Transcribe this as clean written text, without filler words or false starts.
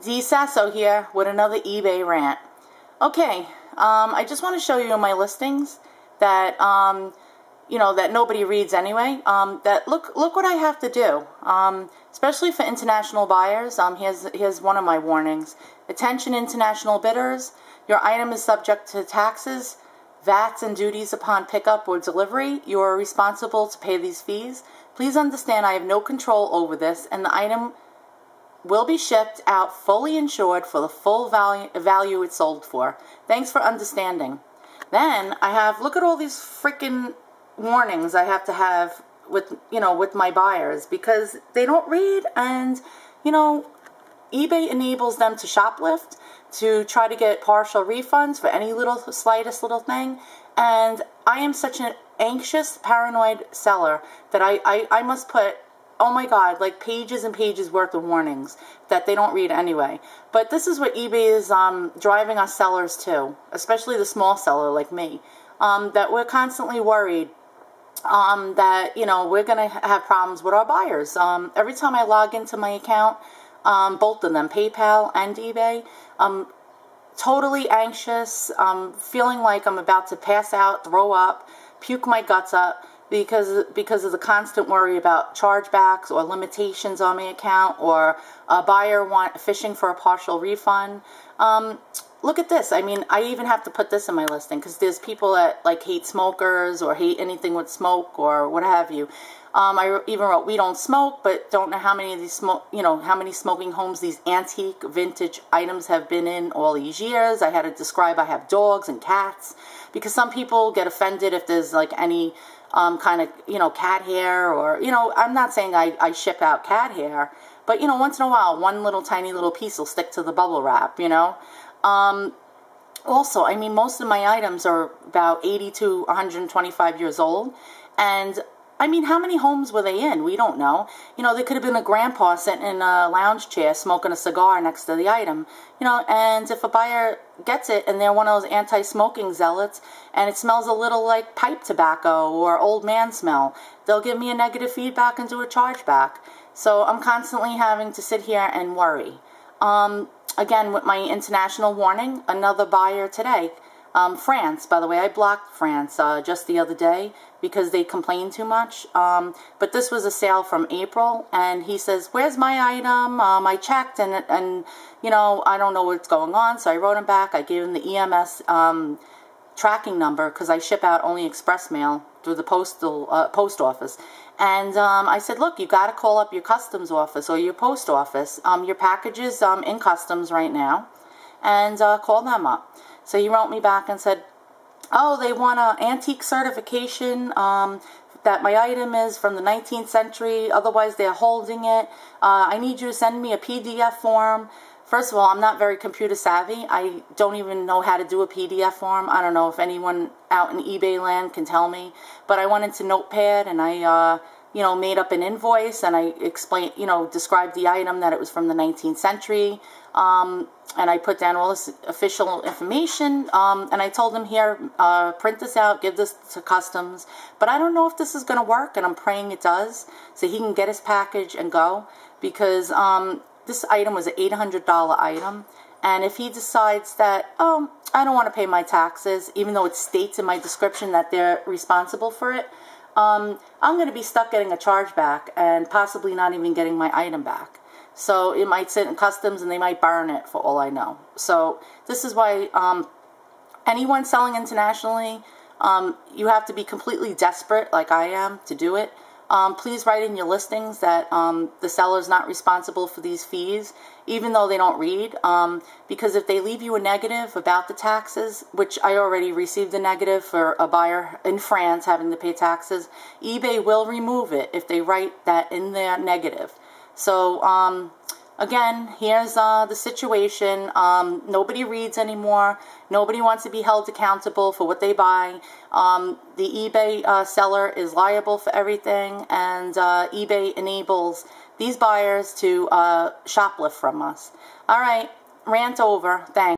D Sasso here with another eBay rant. Okay, I just want to show you my listings that that nobody reads anyway. That look what I have to do. Especially for international buyers. Here's one of my warnings. Attention, international bidders. Your item is subject to taxes, VATs, and duties upon pickup or delivery. You are responsible to pay these fees. Please understand I have no control over this, and the item will be shipped out fully insured for the full value it's sold for. Thanks for understanding. Then I have, look at all these freaking warnings I have to have with my buyers, because they don't read, and eBay enables them to shoplift, to try to get partial refunds for any slightest little thing. And I am such an anxious, paranoid seller that I must put, oh my God, like pages and pages worth of warnings that they don't read anyway. But this is what eBay is driving us sellers to, especially the small seller like me, that we're constantly worried that we're going to have problems with our buyers. Every time I log into my account, both of them, PayPal and eBay, I'm totally anxious, feeling like I'm about to pass out, throw up, puke my guts up, because of the constant worry about chargebacks or limitations on my account, or a buyer fishing for a partial refund. Look at this. I mean, I even have to put this in my listing because there's people that hate smokers or hate anything with smoke or what have you. I even wrote, we don't smoke, but don't know how many of these how many smoking homes these antique vintage items have been in all these years. I had to describe I have dogs and cats, because some people get offended if there's any kind of cat hair, or I'm not saying I ship out cat hair, but once in a while one little tiny little piece will stick to the bubble wrap. Also, I mean, most of my items are about 80 to 125 years old, and I mean, how many homes were they in? We don't know. They could have been a grandpa sitting in a lounge chair smoking a cigar next to the item. And if a buyer gets it and they're one of those anti-smoking zealots and it smells a little like pipe tobacco or old man smell, they'll give me a negative feedback and do a chargeback. So I'm constantly having to sit here and worry. Again, with my international warning, another buyer today. France, by the way, I blocked France just the other day because they complained too much. But this was a sale from April, and he says, where's my item? I checked, and I don't know what's going on. So I wrote him back. I gave him the EMS tracking number, because I ship out only express mail through the post office. And I said, look, you got to call up your customs office or your post office. Your package is in customs right now, and call them up. So he wrote me back and said, oh, they want an antique certification that my item is from the 19th century, otherwise they're holding it. I need you to send me a PDF form. First of all, I'm not very computer savvy. I don't even know how to do a PDF form. I don't know if anyone out in eBay land can tell me. But I went into Notepad, and I made up an invoice, and I explained, described the item, that it was from the 19th century. And I put down all this official information, and I told him, here, print this out, give this to customs. But I don't know if this is going to work, and I'm praying it does, so he can get his package and go, because this item was an $800 item. And if he decides that, oh, I don't want to pay my taxes, even though it states in my description that they're responsible for it, I'm going to be stuck getting a chargeback and possibly not even getting my item back. So it might sit in customs and they might burn it, for all I know. So this is why anyone selling internationally, you have to be completely desperate, like I am, to do it. Please write in your listings that the seller is not responsible for these fees, even though they don't read. Because if they leave you a negative about the taxes, which I already received a negative for a buyer in France having to pay taxes, eBay will remove it if they write that in their negative. So, again, here's the situation. Nobody reads anymore. Nobody wants to be held accountable for what they buy. The eBay seller is liable for everything, and eBay enables these buyers to shoplift from us. All right, rant over. Thanks.